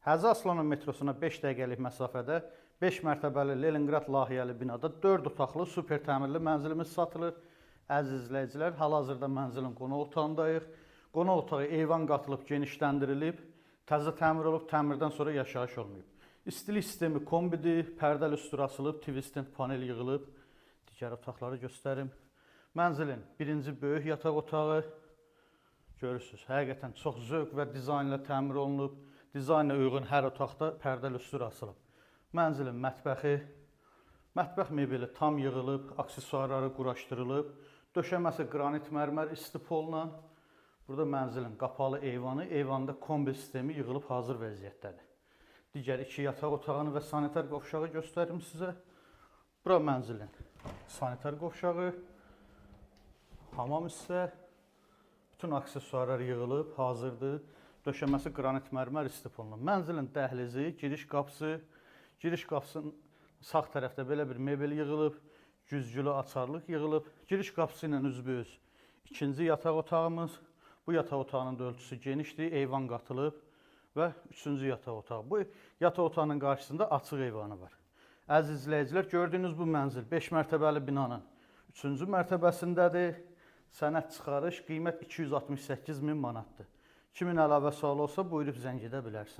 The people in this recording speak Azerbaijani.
Həzi Aslanov metrosuna 5 dəqiqəlik məsafədə 5 mərtəbəli Leningrad layihəli binada 4 otaqlı super təmirli mənzilimiz satılır. Əziz izləyicilər, hal-hazırda mənzilin qonaq otağındayıq. Qonaq otağı eyvan qatılıb, genişləndirilib, təzə təmir olub, təmirdən sonra yaşayış olmayıb. İstilik sistemi kombidir, pərdə lüstru asılıb, TV stand panel yığılıb. Digər otaqları göstərim. Mənzilin birinci böyük yataq otağı. Görürsünüz, həqiqətən çox zövq və dizaynla təmir olunub. Dizayna uyğun hər otaqda pərdə lüstru asılıb. Mənzilin mətbəxi, mətbəx mebeli tam yığılıb, aksesuarları quraşdırılıb. Döşəməsi qranit mərmər istipolla. Burada mənzilin qapalı eyvanı, eyvanda kombi sistemi yığılıb hazır vəziyyətdədir. Digər 2 yataq otağını və sanitar qovşağı göstərim sizə. Bura mənzilin sanitar qovşağı, hamam hissə, bütün aksesuarlar yığılıb, hazırdır. Döşəməsi qranit mərmər istipolla. Mənzilin dəhlizi, giriş qapısının sağ tərəfdə belə bir mebel yığılıb, güzgülü açarlıq yığılıb. Giriş qapısı ilə üzbəüz ikinci yataq otağımız. Bu yataq otağının da ölçüsü genişdir, eyvan qatılıb və üçüncü yataq otağı. Bu yataq otağının qarşısında açıq eyvanı var. Əziz izləyicilər, gördüyünüz bu mənzil 5 mərtəbəli binanın 3-cü mərtəbəsindədir. Sənəd çıxarış, qiymət 268 min manatdır. Kimin əlavə sualı olsa buyurub zəng edə bilərsiniz.